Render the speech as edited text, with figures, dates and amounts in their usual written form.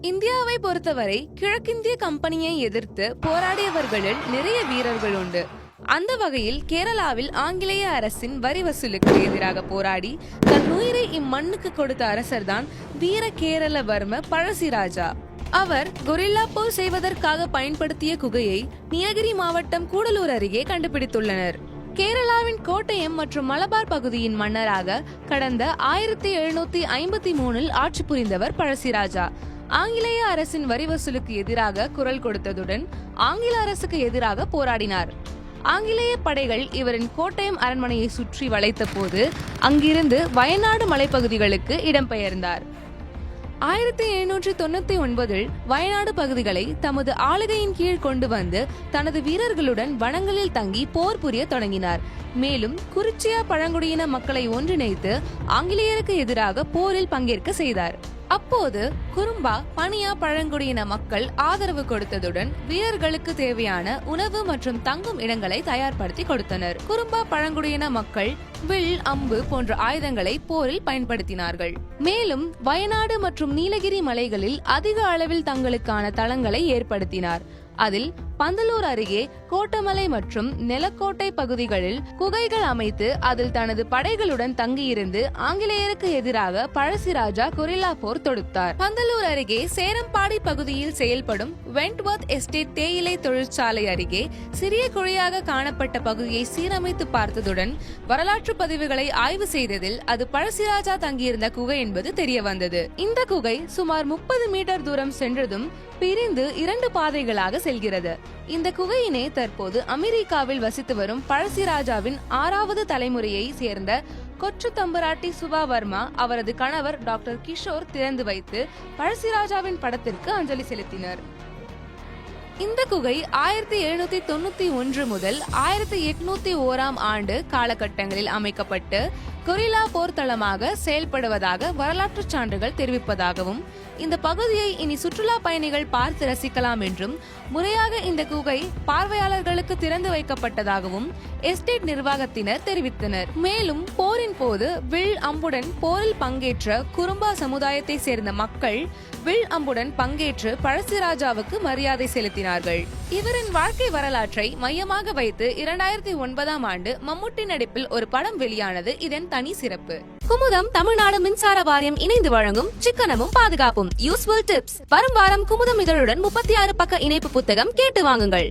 இந்தியாவை பொறுத்தவரை கிழக்கிந்திய கம்பெனியை எதிர்த்து போராடியவர்களில் நிறைய வீரர்கள் உண்டு. அந்த வகையில் கேரளாவில் ஆங்கிலேய அரசின் வரி வசூலுக்கு எதிராக போராடி தன் உயிரை இம்மண்ணுக்கு கொடுத்த அரசர்தான் வீர கேரளவர்ம பழசிராஜா. அவர் கொரில்லா போர் செய்வதற்காக பயன்படுத்திய குகையை நீலகிரி மாவட்டம் கூடலூர் அருகே கண்டுபிடித்துள்ளனர். கேரளாவின் கோட்டயம் மற்றும் மலபார் பகுதியின் மன்னராக கடந்த 1753 ஆட்சி புரிந்தவர் பழசிராஜா. ஆங்கிலேய அரசின் வரி வசூலுக்கு எதிராக குரல் கொடுத்ததுடன் ஆங்கில அரசுக்கு எதிராக போராடினார். ஆங்கிலேய படைகள் இவரின் கோட்டயம் அரண்மனையை சுற்றி வளைத்த போது அங்கிருந்து வயநாடு மலைப்பகுதிகளுக்கு இடம்பெயர்ந்தார். 1799 வயநாடு பகுதிகளை தமது ஆளுகையின் கீழ் கொண்டு வந்து தனது வீரர்களுடன் வனங்களில் தங்கி போர் புரிய தொடங்கினார். மேலும் குறிச்சியா பழங்குடியின மக்களை ஒன்றிணைத்து ஆங்கிலேயருக்கு எதிராக போரில் பங்கேற்க செய்தார். அப்போது குறும்பா பனியா பழங்குடியின மக்கள் ஆதரவு கொடுத்ததுடன் வீரர்களுக்கு தேவையான உணவு மற்றும் தங்கும் இடங்களை தயார்படுத்தி கொடுத்தனர். குறும்பா பழங்குடியின மக்கள் வில், அம்பு போன்ற ஆயுதங்களை போரில் பயன்படுத்தினார்கள். மேலும் வயநாடு மற்றும் நீலகிரி மலைகளில் அதிக அளவில் தங்களுக்கான தளங்களை ஏற்படுத்தினார். அதில் பந்தலூர் அருகே கோட்டமலை மற்றும் நெலக்கோட்டை பகுதிகளில் குகைகள் அமைத்து அதில் தனது படைகளுடன் தங்கியிருந்து ஆங்கிலேயருக்கு எதிராக பழசிராஜா கொரில்லா போர் தொடுத்தார். பந்தலூர் அருகே சேரம்பாடி பகுதியில் செயல்படும் வென்ட்வர்த் எஸ்டேட் தேயிலை தொழிற்சாலை அருகே சிறிய குழியாக காணப்பட்ட பகுதியை சீரமைத்து பார்த்ததுடன் வரலாற்று பதிவுகளை ஆய்வு செய்ததில் அது பழசிராஜா தங்கியிருந்த குகை என்பது தெரிய வந்தது. இந்த குகை சுமார் 30 மீட்டர் தூரம் சென்றதும் பிரிந்து 2 பாதைகளாக செல்கிறது. இந்த குகையினை தற்போது அமெரிக்காவில் வசித்து வரும் பழசிராஜாவின் 6வது தலைமுறையை சேர்ந்த கொற்று தம்பராட்டி சுபாவர்மா அவரது கணவர் டாக்டர் கிஷோர் திறந்து வைத்து பழசிராஜாவின் படத்திற்கு அஞ்சலி செலுத்தினர். இந்த குகை 1791 முதல் 1801 ஆண்டு காலகட்டங்களில் அமைக்கப்பட்டு கொரில்லா போர் தளமாக செயல்படுவதாக வரலாற்று சான்றுகள் தெரிவிப்பதாகவும் இந்த பகுதியை இனி சுற்றுலா பயணிகள் பார்த்து ரசிக்கலாம் என்றும் முறையாக இந்த குகை பார்வையாளர்களுக்கு திறந்து வைக்கப்பட்டதாகவும் எஸ்டேட் நிர்வாகத்தினர் தெரிவித்தனர். மேலும் போரின் போது வில் அம்புடன் போரில் பங்கேற்ற குறும்பா சமுதாயத்தை சேர்ந்த மக்கள் வில் அம்புடன் பங்கேற்று பழசிராஜாவுக்கு மரியாதை செலுத்தினார்கள். இவரின் வாழ்க்கை வரலாற்றை மையமாக வைத்து 2009 ஆண்டு மம்முட்டி நடிப்பில் ஒரு படம் வெளியானது இதன் தனி சிறப்பு. குமுதம் தமிழ்நாடு மின்சார வாரியம் இணைந்து வழங்கும் சிக்கனமும் பாதுகாப்பும் யூஸ்ஃபுல் டிப்ஸ். வரும் வாரம் குமுதம் இதழுடன் 36 பக்க இணைப்பு புத்தகம் கேட்டு வாங்குங்கள்.